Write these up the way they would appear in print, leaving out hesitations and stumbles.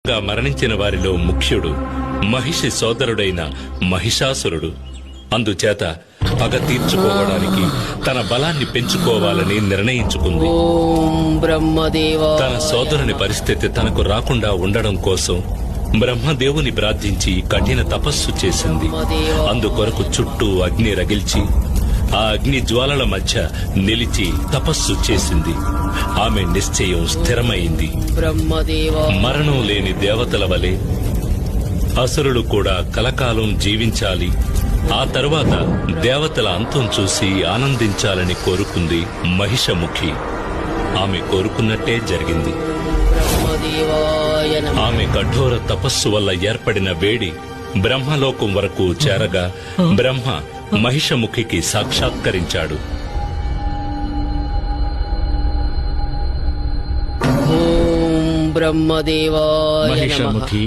హఠాత్తుగా మరణించిన వారిలో ముఖ్యుడు మహిషి సోదరుడైన మహిషాసురుడు. అందుచేత పగ తీర్చుకోవడానికి తన బలాన్ని పెంచుకోవాలని నిర్ణయించుకుంది. తన సోదరుని పరిస్థితి తనకు రాకుండా ఉండడం కోసం బ్రహ్మదేవుని ప్రార్థించి కఠిన తపస్సు చేసింది. అందుకొరకు చుట్టూ అగ్ని రగిల్చి ఆ అగ్ని జ్వాలల మధ్య నిలిచి తపస్సు చేసింది. ఆమె నిశ్చయం స్థిరమైంది. మరణం లేని దేవతల వలె అసురులు కూడా కలకాలం జీవించాలి, ఆ తరువాత దేవతల అంతం చూసి ఆనందించాలని కోరుకుంది మహిషముఖి. ఆమె కోరుకున్నట్టే జరిగింది. ఆమె కఠోర తపస్సు వల్ల ఏర్పడిన వేడి బ్రహ్మలోకం వరకు చేరగా బ్రహ్మ మహిషముఖికి సాక్షాత్కరించాడు. మహిషముఖి,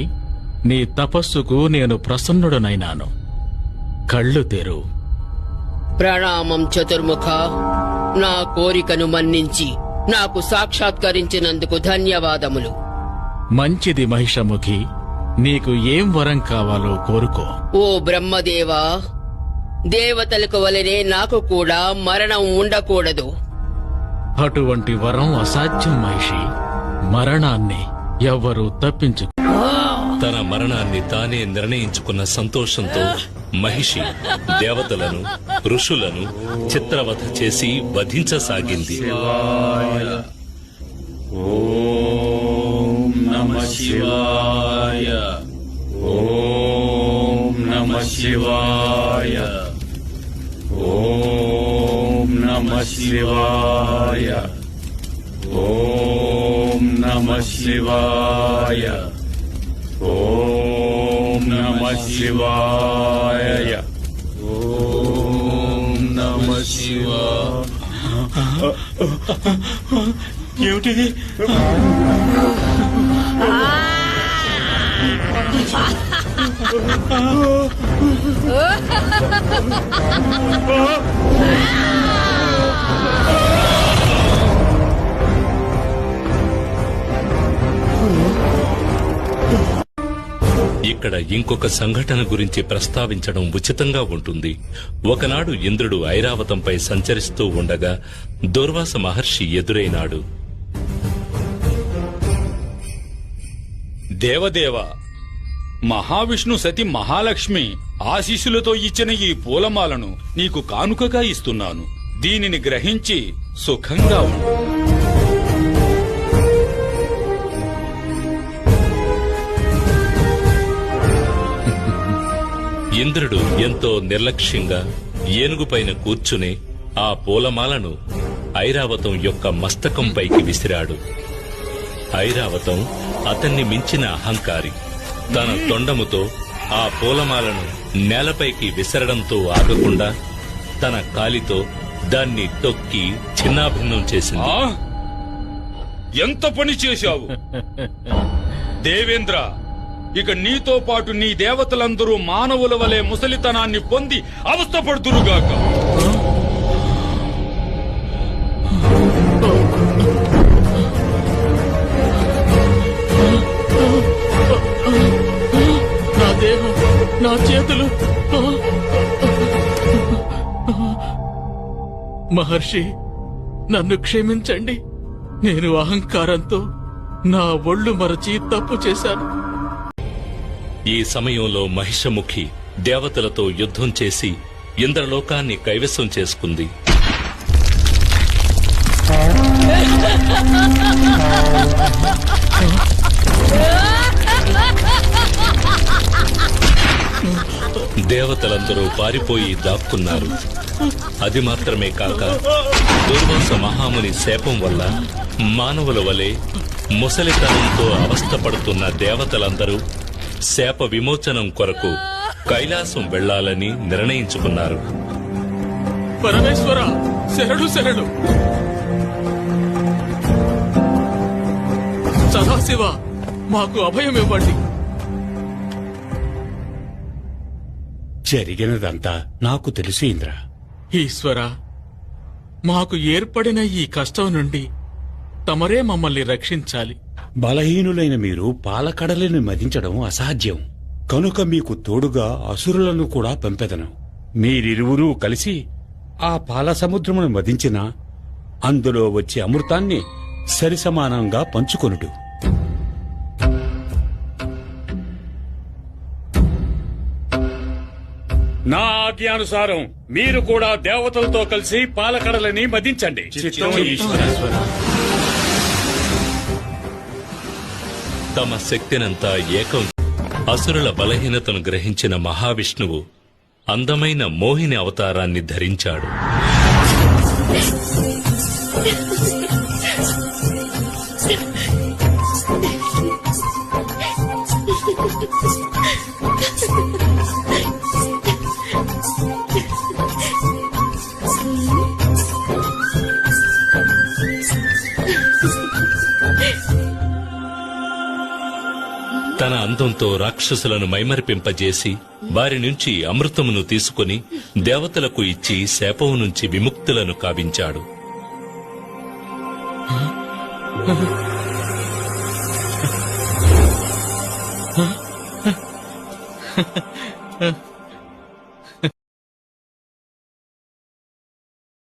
నీ తపస్సుకు నేను ప్రసన్నుడనైనాను. కళ్ళు తెరు. ప్రణామం చతుర్ముఖ. నా కోరికను మన్నించి నాకు సాక్షాత్కరించినందుకు ధన్యవాదములు. మంచిది మహిషముఖి, నీకు ఏం వరం కావాలో కోరుకో. ఓ బ్రహ్మదేవా, దేవతలకు వలనే నాకు కూడా మరణం ఉండకూడదు. అటువంటి వరం అసాధ్యం మహిషి. మరణాన్ని ఎవ్వరూ తప్పించు. తన మరణాన్ని తానే నిర్ణయించుకున్న సంతోషంతో మహిషి దేవతలను ఋషులను చిత్రవధ చేసి వధించసాగింది. ఓం నమః శివాయ. ఓం నమః శివాయ. ఓం నమః శివాయ. ఓం నమః శివాయ. ఓం నమః శివాయ. ఓం నమః శివాయ. ఏమిటి? ఇక్కడ ఇంకొక సంఘటన గురించి ప్రస్తావించడం ఉచితంగా ఉంటుంది. ఒకనాడు ఇంద్రుడు ఐరావతంపై సంచరిస్తూ ఉండగా దుర్వాస మహర్షి ఎదురైనాడు. దేవదేవ, మహావిష్ణు సతి మహాలక్ష్మి ఆశీస్సులతో ఇచ్చిన ఈ పూలమాలను నీకు కానుకగా ఇస్తున్నాను. దీనిని గ్రహించి సుఖంగా ఉండు. ఇంద్రుడు ఎంతో నిర్లక్ష్యంగా ఏనుగుపైన కూర్చుని ఆ పూలమాలను ఐరావతం యొక్క మస్తకంపైకి విసిరాడు. ఐరావతం అతన్ని మించిన అహంకారి. తన తొండముతో ఆ పూలమాలను నేలపైకి విసరడంతో ఆగకుండా తన కాలితో దాన్ని తొక్కి చిన్నాభిన్నం చేసింది. ఎంత పని చేశావు దేవేంద్ర! ఇక నీతో పాటు నీ దేవతలందరూ మానవుల వలె ముసలితనాన్ని పొంది అవస్థపడుదురుగాక. నా దేహం, నా చేతులు. మహర్షి, నన్ను క్షమించండి. నేను అహంకారంతో నా ఒళ్ళు మరచి తప్పు చేశాను. ఈ సమయంలో మహిషముఖి దేవతలతో యుద్ధం చేసి ఇంద్రలోకాన్ని కైవసం చేసుకుంది. దేవతలందరూ పారిపోయి దాక్కున్నారు. అది మాత్రమే కాక దుర్వాస మహాముని శాపం వల్ల మానవుల వలె ముసలితనంతో అవస్థపడుతున్న దేవతలందరూ శాప విమోచనం కొరకు కైలాసం వెళ్లాలని నిర్ణయించుకున్నారు. పరమేశ్వర, శరణు శరణు. సదాశివ, మాకు అభయం ఇవ్వండి. జరిగినదంతా నాకు తెలుసు ఇంద్ర. ఈశ్వర, మాకు ఏర్పడిన ఈ కష్టం నుండి తమరే మమ్మల్ని రక్షించాలి. బలహీనులైన మీరు పాలకడలిని మదించడం అసాధ్యం. కనుక మీకు తోడుగా అసురులను కూడా పంపెదను. మీరిరువురూ కలిసి ఆ పాల సముద్రమును మదించిన అందులో వచ్చే అమృతాన్ని సరిసమానంగా పంచుకొనుడు. నా ఆజ్ఞానుసారం మీరు కూడా దేవతలతో కలిసి పాలకడలని మదించండి. తమ శక్తినంతా ఏకం అసురుల బలహీనతను గ్రహించిన మహావిష్ణువు అందమైన మోహిని అవతారాన్ని ధరించాడు. తన అందంతో రాక్షసులను మైమరిపింపజేసి వారి నుంచి అమృతమును తీసుకుని దేవతలకు ఇచ్చి శాపం నుంచి విముక్తులను కావించాడు.